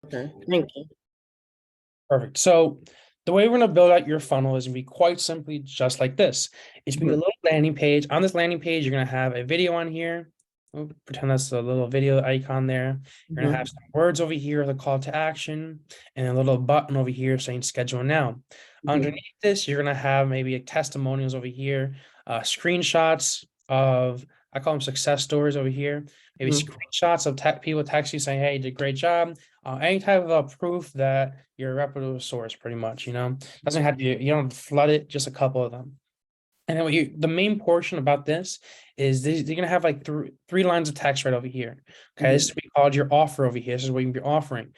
Okay, thank you. Perfect. So the way we're going to build out your funnel is going to be quite simply just like this. It's going to be a Mhm, little landing page. On this landing page, you're going to have a video on here. Oh, pretend that's a little video icon there. You're going to have mhm, some words over here, the call to action, and a little button over here saying schedule now. mhm, Underneath this, you're going to have maybe a testimonials over here, screenshots of, I call them success stories over here, maybe mhm. screenshots of people text you saying, hey, you did a great job. Any type of proof that you're a reputable source, pretty much, doesn't have to, you don't flood it, just a couple of them. And then the main portion about this is they're gonna have like three lines of text right over here. Okay, this is Mhm, what we called your offer over here. This is what you're offering.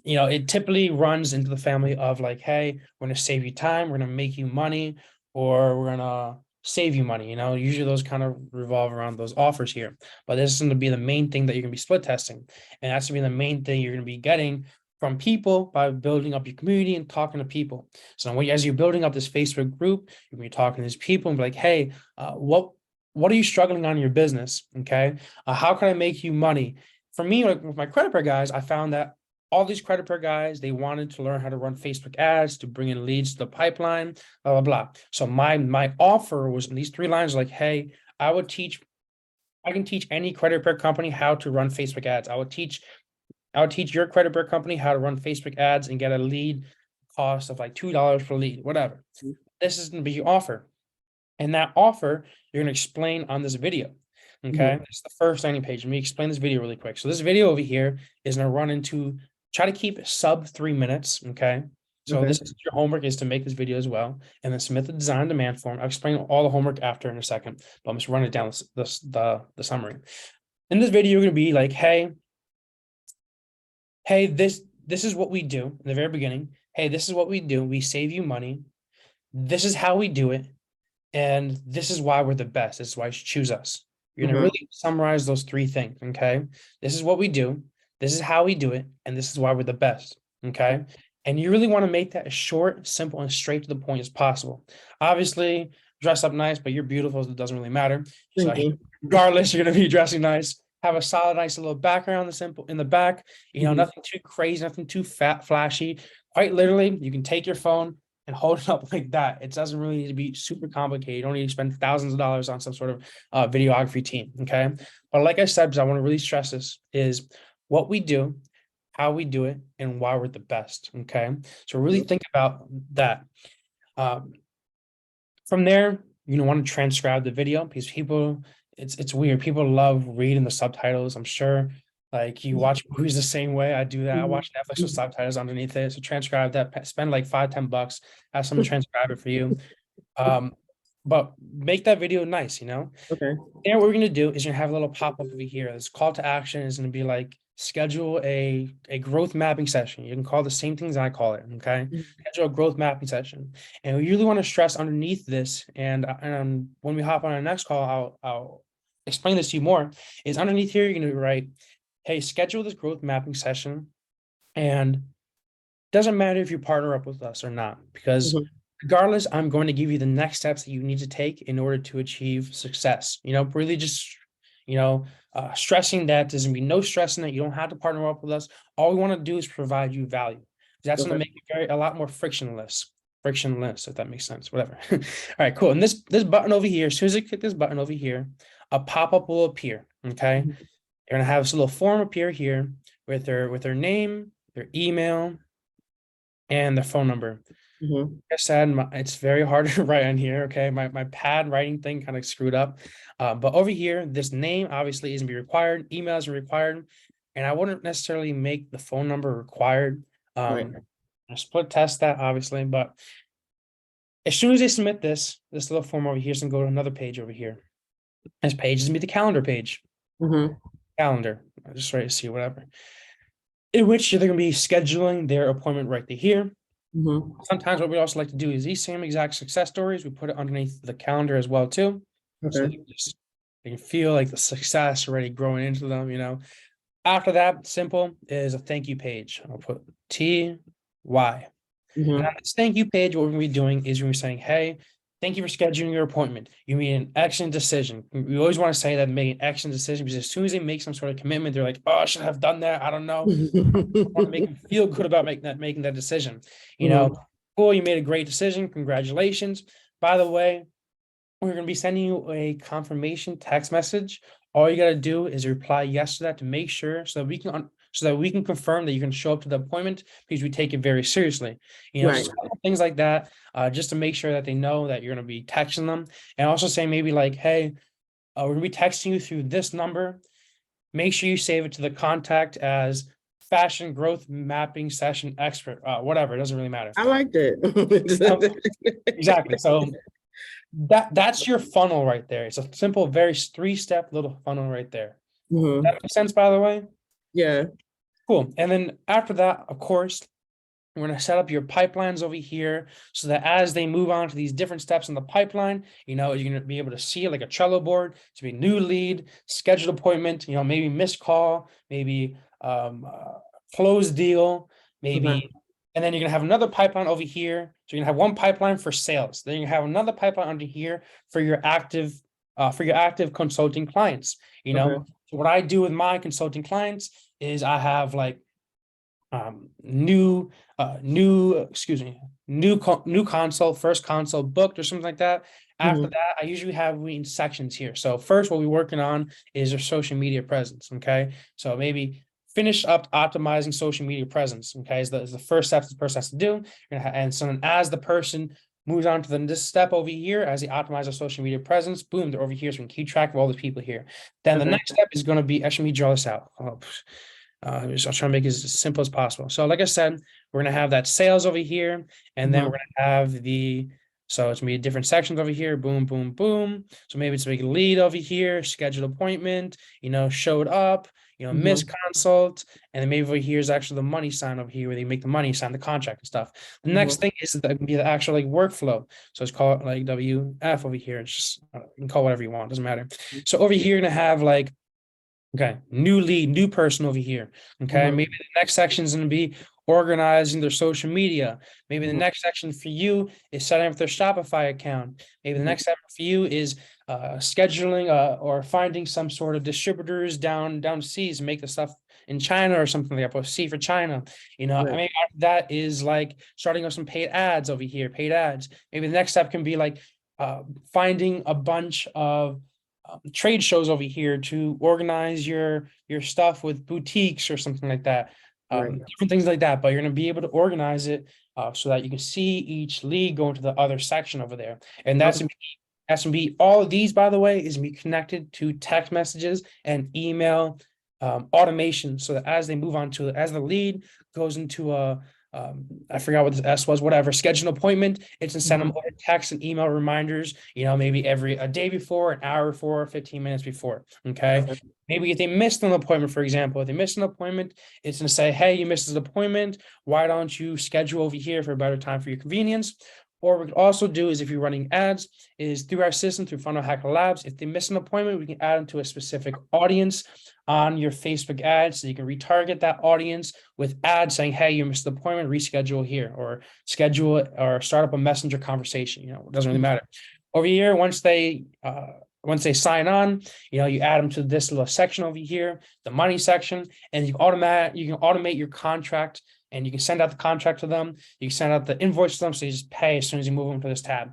It typically runs into the family of like, hey, we're gonna save you time, we're gonna make you money, or we're gonna save you money. Usually those kind of revolve around those offers here. But this is gonna be the main thing that you're gonna be split testing, and that's gonna be the main thing you're gonna be getting from people by building up your community and talking to people. So as you're building up this Facebook group, you're gonna be talking to these people and be like, hey, what are you struggling on in your business? Okay. How can I make you money? For me, like with my credit repair guys, I found that all these credit repair guys, they wanted to learn how to run Facebook ads to bring in leads to the pipeline, blah, blah, blah. So my offer was in these three lines, like, hey, I can teach any credit repair company how to run Facebook ads. I would teach your credit repair company how to run Facebook ads and get a lead cost of like $2 per lead, whatever. This is going to be your offer. And that offer, you're going to explain on this video. Okay. mhm, This is the first landing page. Let me explain this video really quick. So this video over here is going to run into try to keep it sub 3 minutes. Okay. So okay, this is your homework is to make this video as well, and then submit the design demand form. I'll explain all the homework after in a second, but I'm just running it down the summary. In this video, you're going to be like, hey, this is what we do in the very beginning. Hey, this is what we do. We save you money. This is how we do it. And this is why we're the best. This is why you should choose us. You're gonna mhm, really summarize those three things. Okay. This is what we do. This is how we do it. And this is why we're the best. Okay. And you really want to make that as short, simple, and straight to the point as possible. Obviously, dress up nice, but you're beautiful. So it doesn't really matter. So thank you. regardless, you're gonna be dressing nice. Have a solid, nice little background, the simple in the back. Mhm, Nothing too crazy, nothing too flashy. Quite literally, you can take your phone and hold it up like that. It doesn't really need to be super complicated. You don't need to spend thousands of dollars on some sort of videography team. Okay. But like I said, because I want to really stress this, is what we do, how we do it, and why we're the best. Okay. So really mhm, think about that. Um, from there, want to transcribe the video because it's weird. People love reading the subtitles. I'm sure like you watch movies the same way. I do that. I mhm, watch Netflix with mhm. subtitles underneath it. So transcribe that, spend like $5-10, have someone transcribe it for you. Um, but make that video nice. Okay, And what we're gonna do is you're gonna have a little pop-up over here. This call to action is gonna be like schedule a growth mapping session. You can call the same things I call it. Okay, mhm, schedule a growth mapping session, and we really want to stress underneath this. And when we hop on our next call, I'll explain this to you more. Is underneath here you're gonna write, hey, schedule this growth mapping session, and doesn't matter if you partner up with us or not, because mhm, regardless, I'm going to give you the next steps that you need to take in order to achieve success. Really just, stressing that there's gonna be no stress in it. You don't have to partner up with us. All we want to do is provide you value. That's going to okay, make it a lot more frictionless, if that makes sense, whatever. All right, cool. And this button over here, as soon as I click this button over here, a pop-up will appear. Okay. mhm, You're gonna have this little form appear here with their name, their email, and their phone number. mhm, Like I said, it's very hard to write on here. Okay, my pad writing thing kind of screwed up. But over here, this name obviously isn't be required. Email isn't required, and I wouldn't necessarily make the phone number required. right, I split test that obviously, but as soon as they submit this little form over here is gonna go to another page over here. This page is gonna be the calendar page. mhm, Calendar. I just write to see whatever. In which they're gonna be scheduling their appointment right here. mhm, Sometimes what we also like to do is these same exact success stories, we put it underneath the calendar as well too. So okay, they can feel like the success already growing into them. After that, simple is a thank you page. I'll put TY. And on mhm, this thank you page, what we're gonna be doing is we're gonna be saying, hey, thank you for scheduling your appointment. You made an excellent decision. We always want to say that make an excellent decision because as soon as they make some sort of commitment, they're like, oh, I should have done that. I don't know. I want to make them feel good about making that decision. You know, cool, you made a great decision. Congratulations. By the way, we're going to be sending you a confirmation text message. All you got to do is reply yes to that to make sure so that we can confirm that you can show up to the appointment because we take it very seriously. You know, Right. just things like that, just to make sure that they know that you're going to be texting them, and also say maybe like, hey, we're going to be texting you through this number. Make sure you save it to the contact as fashion growth mapping session expert, whatever. It doesn't really matter. I like that. Exactly. So that's your funnel right there. It's a simple, very 3-step little funnel right there. Mhm. That makes sense, by the way? Yeah. Cool. And then after that, of course, we're going to set up your pipelines over here so that as they move on to these different steps in the pipeline, you know, you're going to be able to see like a Trello board to be new lead, scheduled appointment, you know, maybe missed call, maybe closed deal, maybe. Okay. And then you're going to have another pipeline over here. So you're going to have one pipeline for sales. Then you have another pipeline under here for your active consulting clients. You know, Okay. so what I do with my consulting clients is I have like new consult, first consult booked or something like that. After Mhm. that, I usually have we in sections here. So first, what we're working on is their social media presence. Okay, so maybe finish up optimizing social media presence. Okay, is the first step the person has to do. And so then as the person moves on to this step over here, as they optimize their social media presence, boom, they're over here, so we can keep track of all the people here. Then the Okay. next step is going to be, actually, let me draw this out. I'll try to make it as simple as possible. So like I said, we're going to have that sales over here, and then Mhm. we're going to have so it's going to be different sections over here, boom, boom, boom. So maybe it's make a lead over here, scheduled appointment, you know, showed up, you know, missed consult, and then maybe over here is actually the money sign over here where they make the money sign the contract and stuff. The next thing is that be the actual like workflow. So it's called like WF over here. It's just you can call it whatever you want, doesn't matter. So over here you're gonna have like, okay, new lead, new person over here. Okay, maybe the next section is going to be organizing their social media. Maybe the next section for you is setting up their Shopify account. Maybe the next step for you is scheduling or finding some sort of distributors down seas, make the stuff in China or something like that. But C for China, you know. Right. I mean, that is like starting up some paid ads over here. Paid ads. Maybe the next step can be like finding a bunch of trade shows over here to organize your stuff with boutiques or something like that. Right. Different things like that, but you're going to be able to organize it so that you can see each lead go into the other section over there. And that's Okay. SMB. All of these, by the way, is going to be connected to text messages and email automation, so that as they move on to as the lead goes into a I forgot what the S was, whatever, schedule an appointment, it's to send them text and email reminders, you know, maybe a day before, an hour before, 15 minutes before. Okay. Maybe if they missed an appointment, for example, if they missed an appointment, it's going to say, hey, you missed an appointment. Why don't you schedule over here for a better time for your convenience? Or we could also do is if you're running ads, is through our system, through Funnel Hacker Labs, if they miss an appointment, we can add them to a specific audience on your Facebook ads. So you can retarget that audience with ads saying, hey, you missed the appointment, reschedule here, or schedule it, or start up a messenger conversation. You know, it doesn't really matter. Over here, once they sign on, you know, you add them to this little section over here, the money section, and you can automate your contract, and you can send out the contract to them. You can send out the invoice to them, so you just pay as soon as you move them to this tab.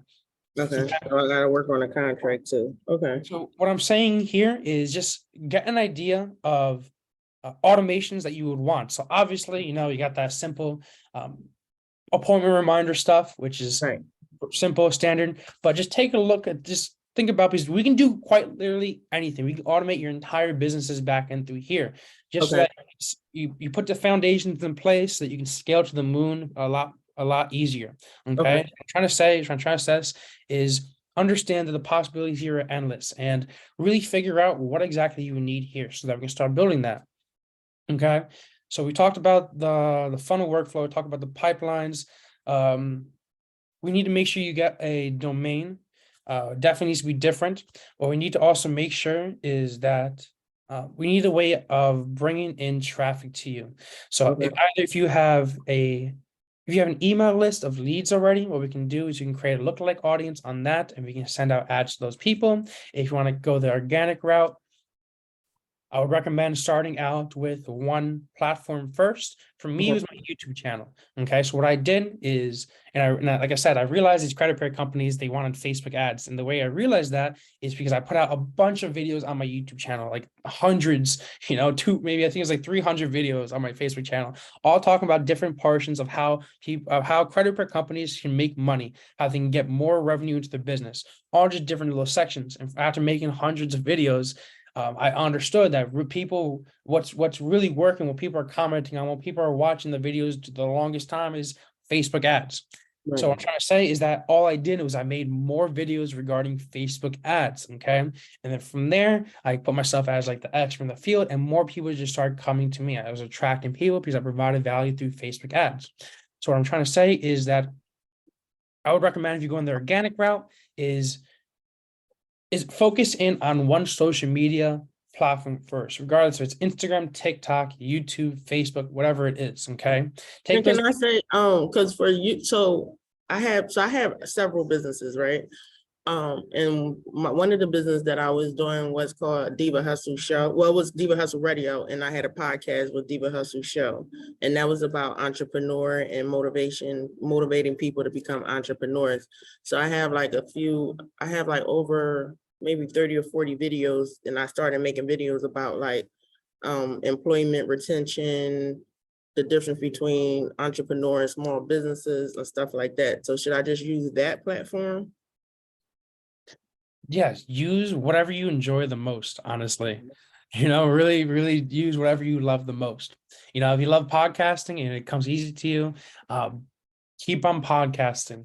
Okay. So I gotta work on a contract too. Okay. So what I'm saying here is just get an idea of automations that you would want. So obviously, you know, you got that simple appointment reminder stuff, which is Right. simple, standard, but just take a look at just think about, because we can do quite literally anything. We can automate your entire business's back end through here. Just so Okay. that you put the foundations in place so that you can scale to the moon a lot easier. Okay. Okay. What I'm trying to say is understand that the possibilities here are endless and really figure out what exactly you need here so that we can start building that. Okay. So we talked about the funnel workflow, talk about the pipelines. We need to make sure you get a domain. Definitely needs to be different. What we need to also make sure is that we need a way of bringing in traffic to you. So Okay. if you have a If you have an email list of leads already, what we can do is you can create a lookalike audience on that, and we can send out ads to those people. If you want to go the organic route, I would recommend starting out with one platform first. For me, it was my YouTube channel. Okay, so what I did is, like I said, I realized these credit repair companies, they wanted Facebook ads. And the way I realized that is because I put out a bunch of videos on my YouTube channel, like hundreds, maybe I think it's like 300 videos on my Facebook channel, all talking about different portions of how credit repair companies can make money, how they can get more revenue into their business, all just different little sections. And after making hundreds of videos, I understood that people, what's really working, what people are commenting on, what people are watching the videos the longest time is Facebook ads. Right. So what I'm trying to say is that all I did was I made more videos regarding Facebook ads. Okay. And then from there, I put myself as like the expert in the field, and more people just started coming to me. I was attracting people because I provided value through Facebook ads. So what I'm trying to say is that I would recommend, if you go in the organic route, is focus in on one social media platform first, regardless if it's Instagram, TikTok, YouTube, Facebook, whatever it is. Okay. And can I say, because for you, so I have several businesses, right? And one of the business that I was doing was called Diva Hustle Show. Well, it was Diva Hustle Radio, and I had a podcast with Diva Hustle Show, and that was about entrepreneur and motivating people to become entrepreneurs. So I have like over maybe 30 or 40 videos, and I started making videos about like employment retention, the difference between entrepreneur and small businesses and stuff like that. So should I just use that platform? Yes, use whatever you enjoy the most, honestly. Really, really use whatever you love the most. If you love podcasting and it comes easy to you, keep on podcasting.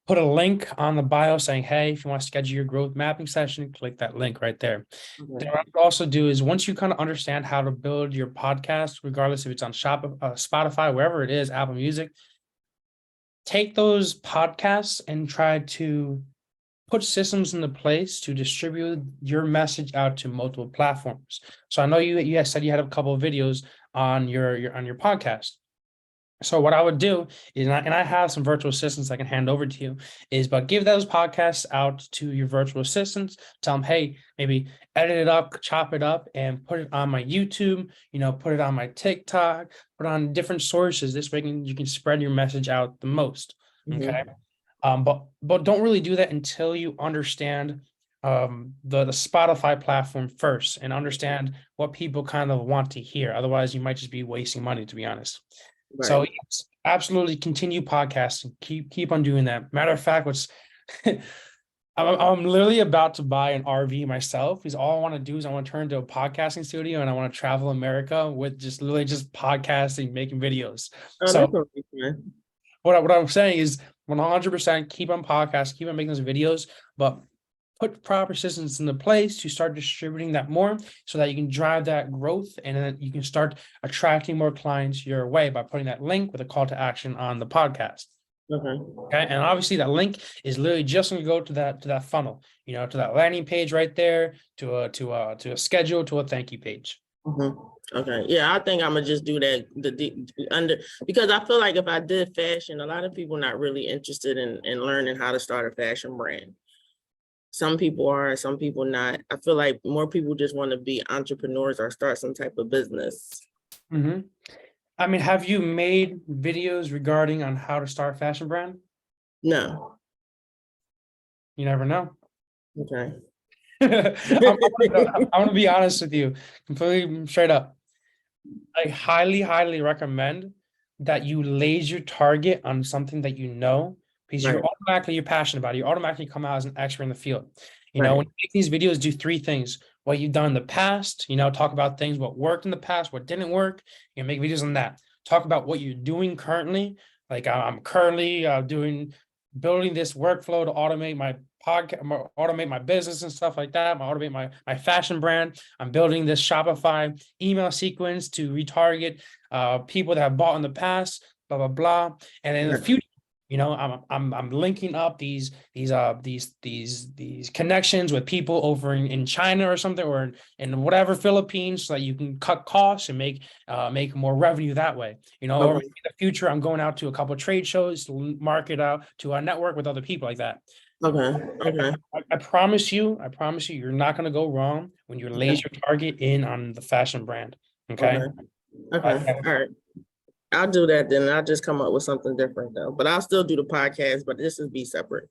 Put a link on the bio saying, hey, if you want to schedule your growth mapping session, click that link right there. Okay. Then what I would also do is, once you kind of understand how to build your podcast, regardless if it's on Spotify, wherever it is, Apple Music, take those podcasts and try to put systems into place to distribute your message out to multiple platforms. So I know you said you had a couple of videos on your podcast. So what I would do is, and I have some virtual assistants I can hand over to you, but give those podcasts out to your virtual assistants. Tell them, hey, maybe edit it up, chop it up, and put it on my YouTube. Put it on my TikTok, put it on different sources. This way you can spread your message out the most. Okay. But don't really do that until you understand the Spotify platform first, and understand what people kind of want to hear. Otherwise, you might just be wasting money, to be honest. Right. So yes, absolutely continue podcasting. Keep on doing that. Matter of fact, I'm literally about to buy an RV myself, because all I want to do is I want to turn into a podcasting studio, and I want to travel America with just podcasting, making videos. So what I'm saying is 100% keep on podcasting, keep on making those videos, but put proper systems into place to start distributing that more, so that you can drive that growth, and then you can start attracting more clients your way by putting that link with a call to action on the podcast. Okay. And obviously that link is literally just going to go to that funnel, to that landing page right there, to a schedule, to a thank you page. Okay. Yeah, I think I'm gonna just do that because I feel like if I did fashion, a lot of people not really interested in learning how to start a fashion brand. Some people are, some people not. I feel like more people just want to be entrepreneurs or start some type of business. I mean, have you made videos regarding on how to start a fashion brand? No. You never know. Okay. I'm gonna be honest with you, completely straight up. I highly, highly recommend that you laser target on something that you know, because you're passionate about it. You automatically come out as an expert in the field. When you make these videos, do three things: what you've done in the past, talk about things, what worked in the past, what didn't work, make videos on that. Talk about what you're doing currently. Like I'm currently building this workflow to automate my podcast, automate my business and stuff like that. Automate my fashion brand. I'm building this Shopify email sequence to retarget people that have bought in the past, blah, blah, blah. And in the future, You know, I'm linking up these connections with people over in China or something, or in whatever Philippines, so that you can cut costs and make more revenue that way. You know, or Okay. in the future, I'm going out to a couple of trade shows to market out to our network with other people like that. Okay. Okay. I promise you, you're not going to go wrong when you laser target in on the fashion brand. Okay. Okay. Okay. All right. I'll do that then. I'll just come up with something different though. But I'll still do the podcast, but this would be separate.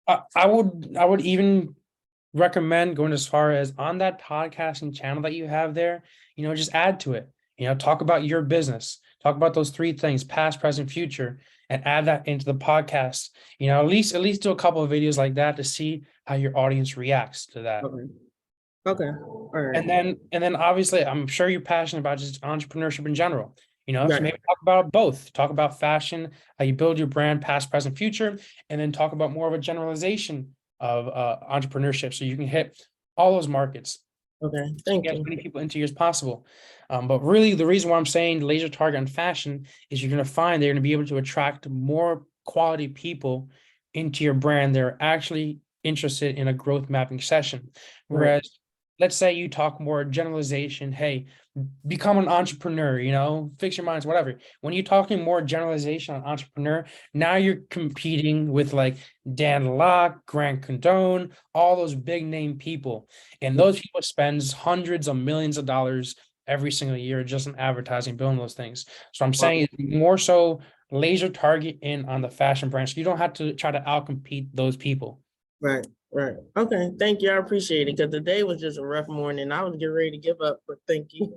I would even recommend going as far as on that podcasting channel that you have there, you know, just add to it. You know, talk about your business, talk about those three things, past, present, future, and add that into the podcast. You know, at least do a couple of videos like that to see how your audience reacts to that. Okay. Okay. All right. And then obviously I'm sure you're passionate about just entrepreneurship in general. You know, so Right. maybe talk about both. Talk about fashion, how you build your brand, past, present, future, and then talk about more of a generalization of entrepreneurship, so you can hit all those markets, Okay. Thank get as you. many people into you as possible. But really, the reason why I'm saying laser target on fashion is you're going to find they're going to be able to attract more quality people into your brand. They're actually interested in a growth mapping session. Right. Whereas, let's say you talk more generalization, hey, become an entrepreneur, you know, fix your minds, whatever. When you're talking more generalization on entrepreneur, now you're competing with like Dan Locke, Grant Cardone, all those big name people. And those people spends hundreds of millions of dollars every single year just in advertising, building those things. So I'm saying more so laser target in on the fashion brand. So you don't have to try to outcompete those people. Right. Right. Okay. Thank you. I appreciate it because the day was just a rough morning. I was getting ready to give up, but thank you.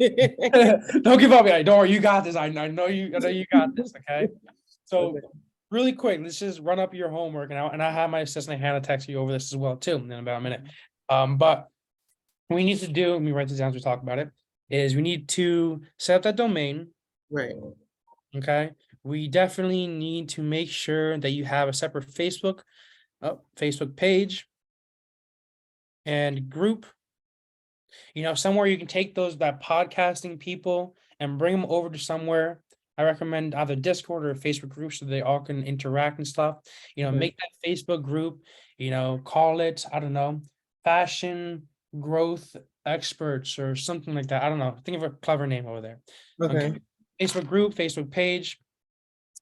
Don't give up. Don't worry, you got this. I know you got this. Okay. So Okay. really quick, let's just run up your homework, and I have my assistant Hannah text you over this as well too in about a minute. But what we need to do, let me write this down as we talk about it, is we need to set up that domain. Right. Okay. We definitely need to make sure that you have a separate Facebook page and group. You know, somewhere you can take that podcasting people and bring them over to somewhere. I recommend either Discord or a Facebook group so they all can interact and stuff. You know, Okay. make that Facebook group, you know, call it, I don't know, fashion growth experts or something like that. I don't know. Think of a clever name over there. Okay. Facebook group, Facebook page.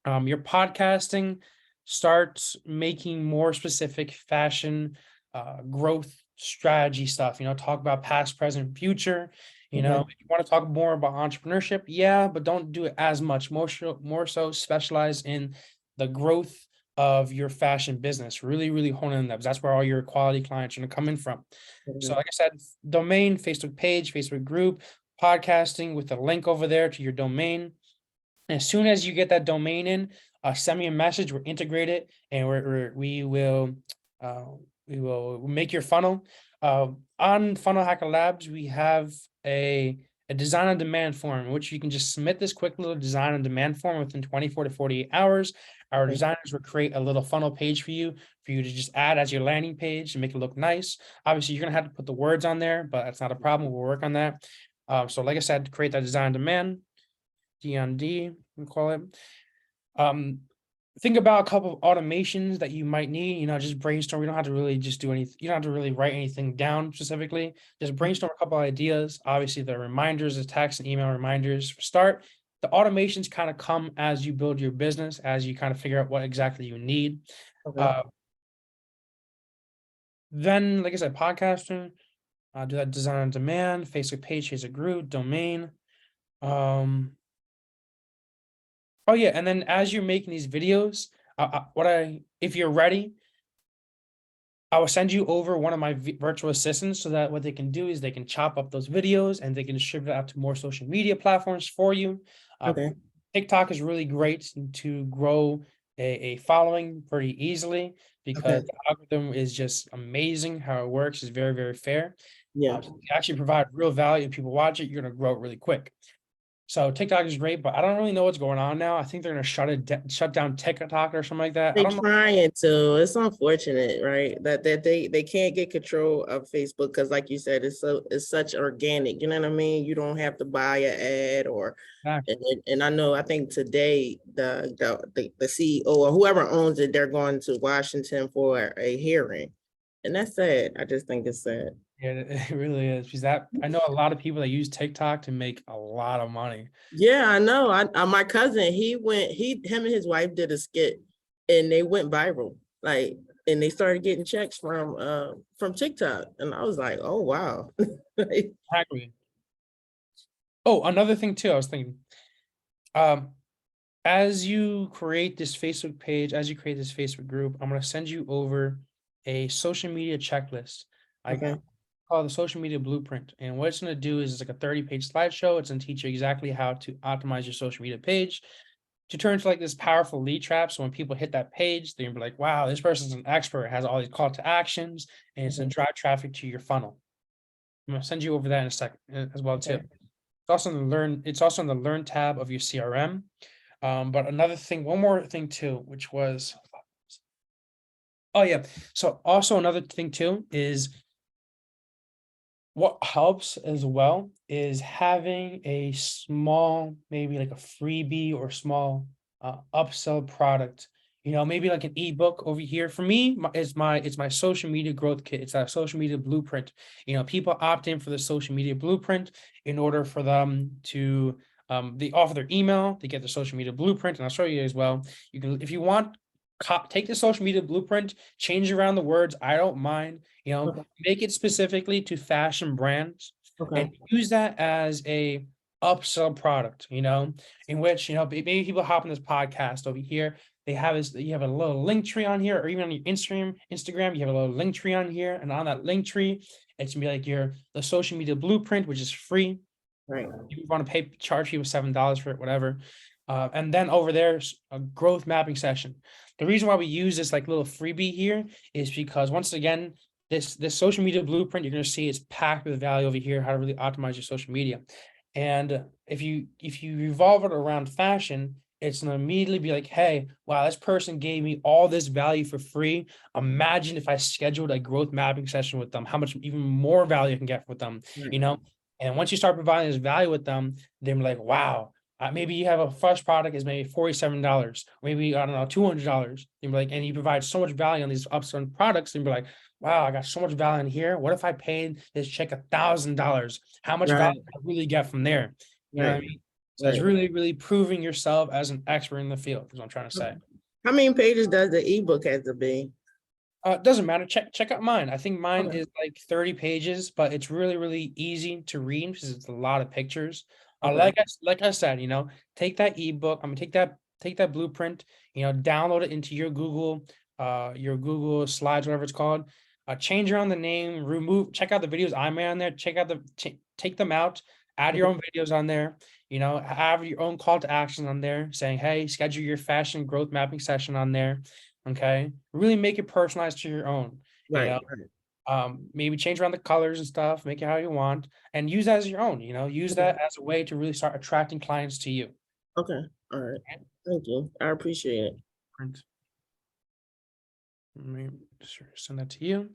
Your podcasting, start making more specific fashion growth strategy stuff. You know, talk about past, present, future. You know, if you want to talk more about entrepreneurship, yeah, but don't do it as much. More so specialize in the growth of your fashion business. Really hone in that, because that's where all your quality clients are going to come in from. So, like I said, domain, Facebook page, Facebook group, podcasting with a link over there to your domain. As soon as you get that domain in, send me a message. We'll integrate it, and we will make your funnel. On Funnel Hacker Labs, we have a design on demand form, in which you can just submit this quick little design on demand form within 24 to 48 hours. Our designers will create a little funnel page for you to just add as your landing page and make it look nice. Obviously, you're gonna have to put the words on there, but that's not a problem. We'll work on that. So like I said, create that design on demand. D&D, we call it. Think about a couple of automations that you might need, you know, just brainstorm. You don't have to really just do anything. You don't have to really write anything down specifically. Just brainstorm a couple of ideas. Obviously, the reminders, the text and email reminders start. The automations kind of come as you build your business, as you kind of figure out what exactly you need. Then, like I said, podcasting, do that design on demand, Facebook page, Facebook group, domain. Oh yeah, and then as you're making these videos, if you're ready, I will send you over one of my virtual assistants, so that what they can do is they can chop up those videos and they can distribute it out to more social media platforms for you. TikTok is really great to grow a following pretty easily, because the algorithm is just amazing. How it works is very fair. Yeah. So if you actually provide real value and people watch it, you're going to grow it really quick. So TikTok is great, but I don't really know what's going on now. I think they're gonna shut down TikTok or something like that. I They don't know. trying to. It's unfortunate, right? That they can't get control of Facebook because, like you said, it's such organic. You know what I mean? You don't have to buy an ad or. Exactly. And I know I think today the CEO or whoever owns it, they're going to Washington for a hearing, and that's sad. I just think it's sad. Yeah, it really is. Because that I know a lot of people that use TikTok to make a lot of money. Yeah, I know. My cousin, him and his wife did a skit, and they went viral. Like, and they started getting checks from TikTok, and I was like, oh wow. Like, Exactly. Oh, another thing too, I was thinking, um, as you create this Facebook page, as you create this Facebook group, I'm gonna send you over a social media checklist. I okay, call it the social media blueprint. And what it's gonna do is it's like a 30-page slideshow. It's gonna teach you exactly how to optimize your social media page to turn into like this powerful lead trap. So when people hit that page, they're gonna be like, wow, this person's an expert, has all these call to actions, and it's gonna drive traffic to your funnel. I'm gonna send you over that in a second as well too. okay, It's also in the learn tab of your CRM. But another thing, one more thing too, which was, oh yeah. So also another thing too is what helps as well is having a small, maybe like a freebie or small upsell product. You know, maybe like an ebook over here. For me, it's my social media growth kit. It's that social media blueprint. You know, people opt in for the social media blueprint in order for them to they offer their email, they get the social media blueprint, and I'll show you as well. You can, if you want, take the social media blueprint, change around the words. I don't mind. You know, okay, make it specifically to fashion brands okay, and use that as a upsell product, you know, in which, you know, maybe people hop on this podcast over here. They have this, you have a little link tree on here, or even on your Instagram, you have a little link tree on here. And on that link tree, it's gonna be like the social media blueprint, which is free. right, You want to charge people $7 for it, whatever. And then over there's a growth mapping session. The reason why we use this like little freebie here is because once again, this social media blueprint, you're going to see it's packed with value over here, how to really optimize your social media. And if you revolve it around fashion, it's going to immediately be like, hey, wow, this person gave me all this value for free. Imagine if I scheduled a growth mapping session with them, how much even more value I can get with them, right, you know? And once you start providing this value with them, they're like, wow, maybe you have a first product is maybe $47, maybe, I don't know, $200. You're like, and you provide so much value on these upselling products, and be like, wow, I got so much value in here. What if I paid this check $1,000? How much value right, can I really get from there? You know what I right, mean? So it's right. really, really proving yourself as an expert in the field, is what I'm trying to say. How many pages does the ebook have to be? It doesn't matter. Check out mine. I think mine Okay, is like 30 pages, but it's really, really easy to read because it's a lot of pictures. okay, Like I said, you know, take that ebook. I mean, take that blueprint, you know, download it into your Google Slides, whatever it's called. Change around the name, check out the videos I made on there, take them out, add your okay, own videos on there, you know, have your own call to action on there saying, hey, schedule your fashion growth mapping session on there. Okay, really make it personalized to your own, you right, know. right. Maybe change around the colors and stuff, make it how you want, and use that as your own, you know, use Okay, that as a way to really start attracting clients to you. okay, all right. Thank you. I appreciate it. And let me just send that to you.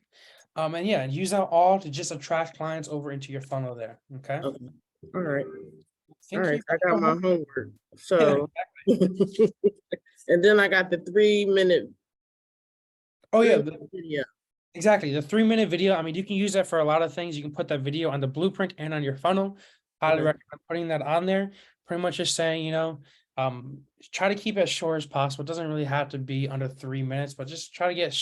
And yeah, use that all to just attract clients over into your funnel there. Okay. Okay, all right, all Thank right. you I got so my much. homework. Yeah. So, and then I got the 3 minute, Oh yeah, 3 minute video. exactly. The 3-minute video. I mean, you can use that for a lot of things. You can put that video on the blueprint and on your funnel. Highly Okay, recommend putting that on there. Pretty much just saying, you know, um, try to keep it as short as possible. It doesn't really have to be under 3 minutes, but just try to get.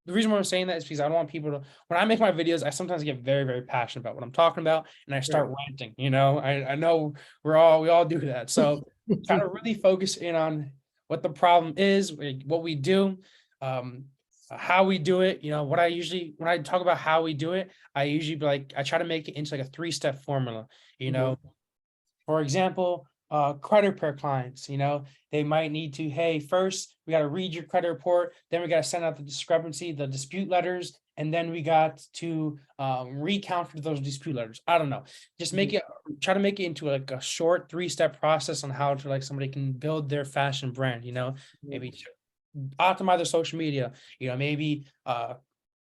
The reason why I'm saying that is because I don't want people to. When I make my videos, I sometimes get very, very passionate about what I'm talking about, and I right. start ranting. You know, I know we all do that. So try to really focus in on what the problem is, what we do. Um, how we do it, you know, what I usually, when I talk about how we do it, I usually be like, I try to make it into like a 3-step formula, you Mhm. know. For example, credit repair clients, they might need to, hey, first we got to read your credit report, then we got to send out the discrepancy, the dispute letters, and then we got to recount those dispute letters. I don't know. Just try to make it into like a short 3-step process on how to like somebody can build their fashion brand, maybe optimize their social media, maybe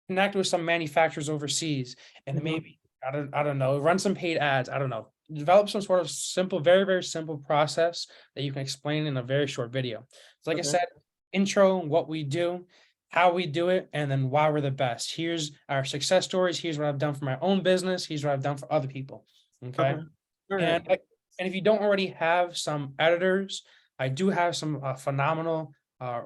connect with some manufacturers overseas, and then maybe I don't know, run some paid ads. I don't know. Develop some sort of simple, very, very simple process that you can explain in a very short video. So like I said, intro, what we do, how we do it, and then why we're the best. Here's our success stories. Here's what I've done for my own business. Here's what I've done for other people. Okay. All And right. and if you don't already have some editors, I do have some phenomenal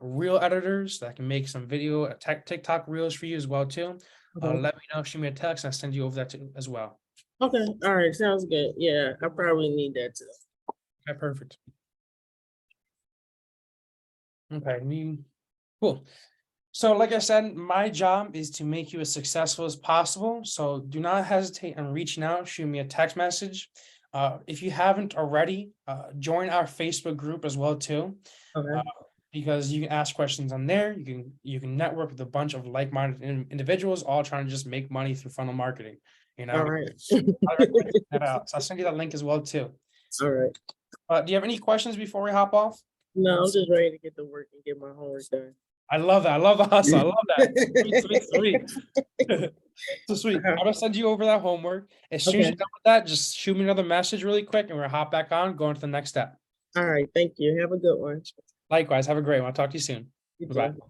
reel editors that can make some video TikTok reels for you as well too. Okay. Let me know, shoot me a text, and I'll send you over that too as well. Okay. All right. Sounds good. Yeah, I probably need that too. Okay, perfect. Okay, cool. So like I said, my job is to make you as successful as possible. So do not hesitate on reaching out, shoot me a text message. If you haven't already, join our Facebook group as well too. Okay. Because you can ask questions on there. You can network with a bunch of like-minded individuals, all trying to just make money through funnel marketing. All right. I recommend checking that out. So I'll send you that link as well too. All right. Do you have any questions before we hop off? No, I'm just ready to get to work and get my homework done. I love that. I love the hustle. I love that. Sweet. So sweet. I'm gonna send you over that homework. As soon as you're done with that, just shoot me another message really quick, and we're gonna hop back on, go on to the next step. All right. Thank you. Have a good one. Likewise. Have a great one. I'll talk to you soon. You Bye-bye. too.